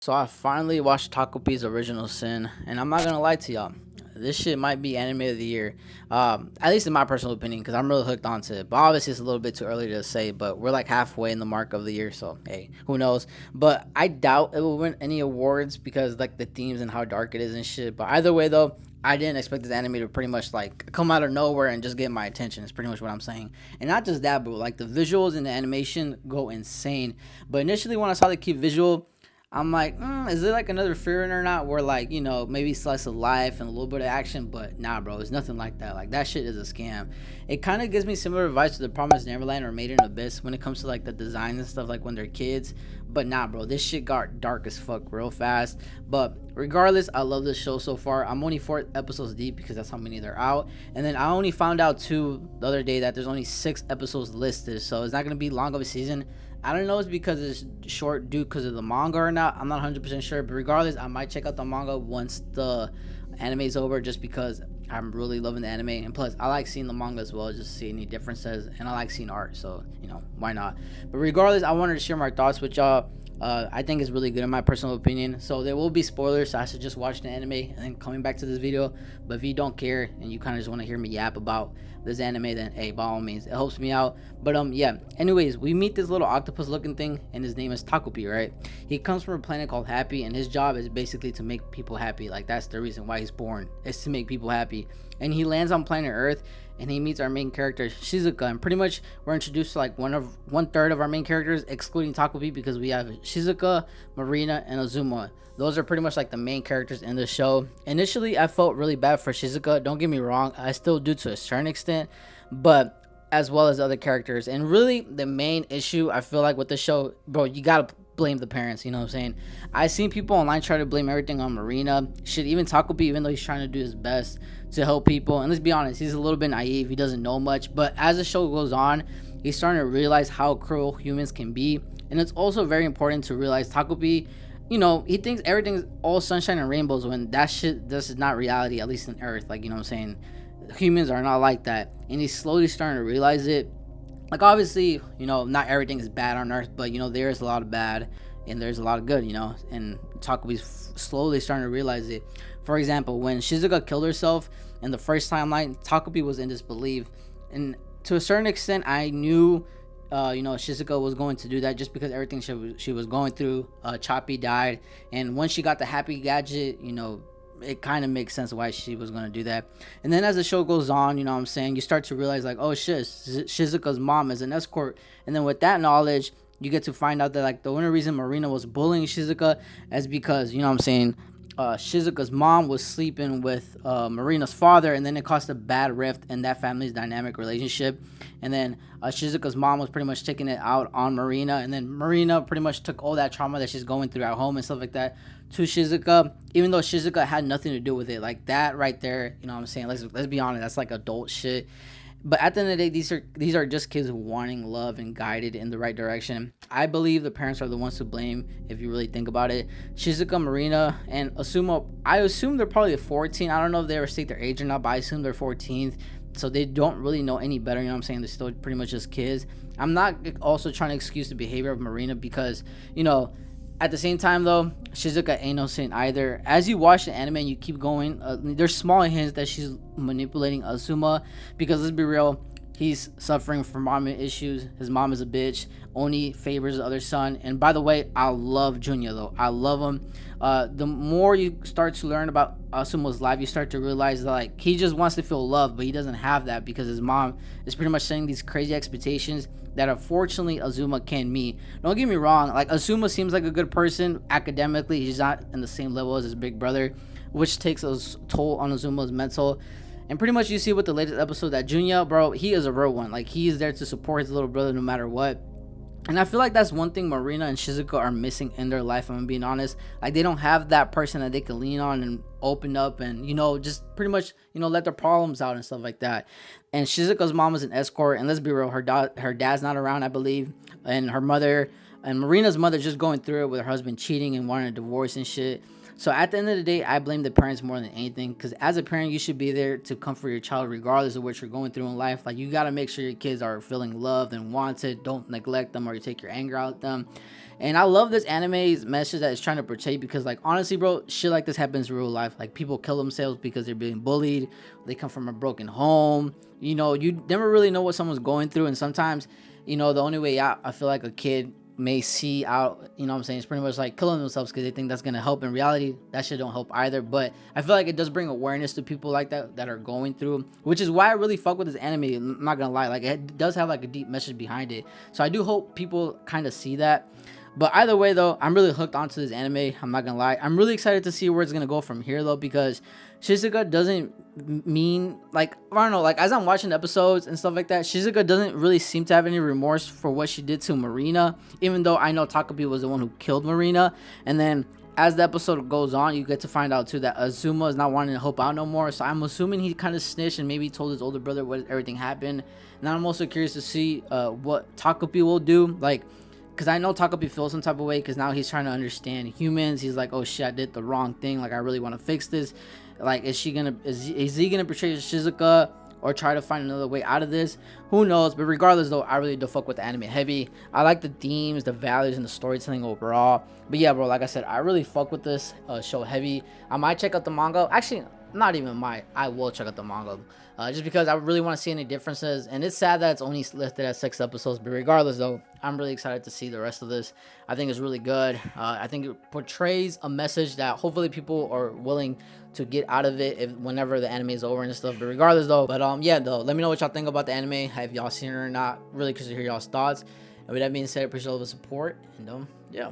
So I finally watched Takopi's Original Sin, and I'm not gonna lie to y'all. This shit might be anime of the year, at least in my personal opinion, because I'm really hooked onto it. But obviously, it's a little bit too early to say. But we're like halfway in the mark of the year, so hey, who knows? But I doubt it will win any awards because like the themes and how dark it is and shit. But either way, though, I didn't expect this anime to pretty much like come out of nowhere and just get my attention. It's pretty much what I'm saying. And not just that, but like the visuals and the animation go insane. But initially, when I saw the key visual, I'm like, is it like another Fear or not? Where like maybe slice of life and a little bit of action, but nah, bro, it's nothing like that. Like that shit is a scam. It kind of gives me similar advice to the Promised Neverland or Made in Abyss when it comes to like the design and stuff, like when they're kids. But nah, bro, this shit got dark as fuck real fast. But regardless, I love this show so far. I'm only 4 episodes deep because that's how many they're out. And then I only found out too the other day that there's only 6 episodes listed, so it's not gonna be long of a season. I don't know if it's because it's short due because of the manga or not. I'm not 100% sure, but regardless, I might check out the manga once the anime is over, just because I'm really loving the anime. And plus, I like seeing the manga as well, just to see any differences, and I like seeing art, so why not? But regardless, I wanted to share my thoughts with y'all. I think it's really good in my personal opinion. So there will be spoilers, so I suggest watching the anime and then coming back to this video. But if you don't care and you kind of just want to hear me yap about this anime, then hey, by all means, it helps me out. But yeah. Anyways, we meet this little octopus-looking thing, and his name is Takopi, right? He comes from a planet called Happy, and his job is basically to make people happy. Like that's the reason why he's born, is to make people happy. And he lands on planet Earth, and he meets our main character Shizuka, and pretty much we're introduced to like one third of our main characters, excluding Takopi, because we have Shizuka, Marina, and Azuma. Those are pretty much like the main characters in the show. Initially, I felt really bad for Shizuka. Don't get me wrong, I still do to a certain extent, but as well as other characters. And really, the main issue I feel like with the show, bro, you gotta blame the parents. You know what I'm saying? I seen people online try to blame everything on Marina. Shit, even Takopi, even though he's trying to do his best to help people. And let's be honest, he's a little bit naive. He doesn't know much. But as the show goes on, he's starting to realize how cruel humans can be. And it's also very important to realize Takopi, he thinks everything's all sunshine and rainbows when that shit, this is not reality, at least in Earth. Like, you know what I'm saying? Humans are not like that. And he's slowly starting to realize it. Like, obviously, not everything is bad on Earth, but, there is a lot of bad and there's a lot of good, and Takubi's slowly starting to realize it. For example, when Shizuka killed herself in the first timeline, Takubi was in disbelief. And to a certain extent, I knew Shizuka was going to do that just because everything she was going through. Choppy died, and once she got the happy gadget, it kind of makes sense why she was going to do that. And then as the show goes on, you know what I'm saying, you start to realize like, oh shit, Shizuka's mom is an escort. And then with that knowledge, you get to find out that like the only reason Marina was bullying Shizuka is because, you know what I'm saying, Shizuka's mom was sleeping with Marina's father, and then it caused a bad rift in that family's dynamic relationship. And then Shizuka's mom was pretty much taking it out on Marina, and then Marina pretty much took all that trauma that she's going through at home and stuff like that to Shizuka, even though Shizuka had nothing to do with it. Like that right there, you know what I'm saying? Let's be honest, that's like adult shit. But at the end of the day, these are just kids wanting love and guided in the right direction. I believe the parents are the ones to blame if you really think about it. Shizuka, Marina, and Asuma, I assume they're probably 14. I don't know if they ever state their age or not, but I assume they're 14. So they don't really know any better, you know what I'm saying? They're still pretty much just kids. I'm not also trying to excuse the behavior of Marina because, at the same time, though, Shizuka ain't no saint either. As you watch the anime and you keep going, there's small hints that she's manipulating Asuma. Because let's be real, he's suffering from mom issues. His mom is a bitch. Oni favors the other son. And by the way, I love Junya, though. I love him. The more you start to learn about Asuma's life, you start to realize that like he just wants to feel love, but he doesn't have that because his mom is pretty much setting these crazy expectations that unfortunately Azuma can't meet. Don't get me wrong, like Azuma seems like a good person academically. He's not in the same level as his big brother, which takes a toll on Azuma's mental. And pretty much you see with the latest episode that Junya, bro, he is a real one. Like he is there to support his little brother no matter what. And I feel like that's one thing Marina and Shizuka are missing in their life, if I'm being honest. Like, they don't have that person that they can lean on and open up and, just pretty much, let their problems out and stuff like that. And Shizuka's mom is an escort, and let's be real, her dad's not around, I believe. And her mother, and Marina's mother just going through it with her husband cheating and wanting a divorce and shit. So at the end of the day, I blame the parents more than anything, because as a parent, you should be there to comfort your child regardless of what you're going through in life. Like, you got to make sure your kids are feeling loved and wanted. Don't neglect them or you take your anger out at them. And I love this anime's message that it's trying to portray, because like honestly, bro, shit like this happens in real life. Like, people kill themselves because they're being bullied. They come from a broken home. You never really know what someone's going through, and sometimes, the only way out, I feel like a kid may see out, what I'm saying, it's pretty much like killing themselves because they think that's gonna help. In reality, that shit don't help either. But I feel like it does bring awareness to people like that are going through, which is why I really fuck with this anime. I'm not gonna lie, like, it does have like a deep message behind it. So I do hope people kind of see that. But either way, though, I'm really hooked onto this anime. I'm not gonna lie. I'm really excited to see where it's gonna go from here, though, because Shizuka doesn't mean, like, I don't know, like, as I'm watching episodes and stuff like that, Shizuka doesn't really seem to have any remorse for what she did to Marina, even though I know Takapi was the one who killed Marina. And then as the episode goes on, you get to find out too that Azuma is not wanting to help out no more. So I'm assuming he kind of snitched and maybe told his older brother what everything happened. And I'm also curious to see what Takapi will do, like, because I know Takapi feels some type of way, because now he's trying to understand humans. He's like, oh shit, I did the wrong thing. Like, I really want to fix this. Like, is he gonna betray Shizuka or try to find another way out of this? Who knows? But regardless, though, I really do fuck with the anime heavy. I like the themes, the values, and the storytelling overall. But yeah, bro, like I said, I really fuck with this show heavy. I might check out the manga. Actually, not even might. I will check out the manga. Just because I really want to see any differences. And it's sad that it's only listed at 6 episodes. But regardless, though, I'm really excited to see the rest of this. I think it's really good. I think it portrays a message that hopefully people are willing to get out of it whenever the anime is over and stuff. But regardless, though, yeah, though, let me know what y'all think about the anime. Have y'all seen it or not? Really curious to hear y'all's thoughts. And with that being said, appreciate all the support. And yeah.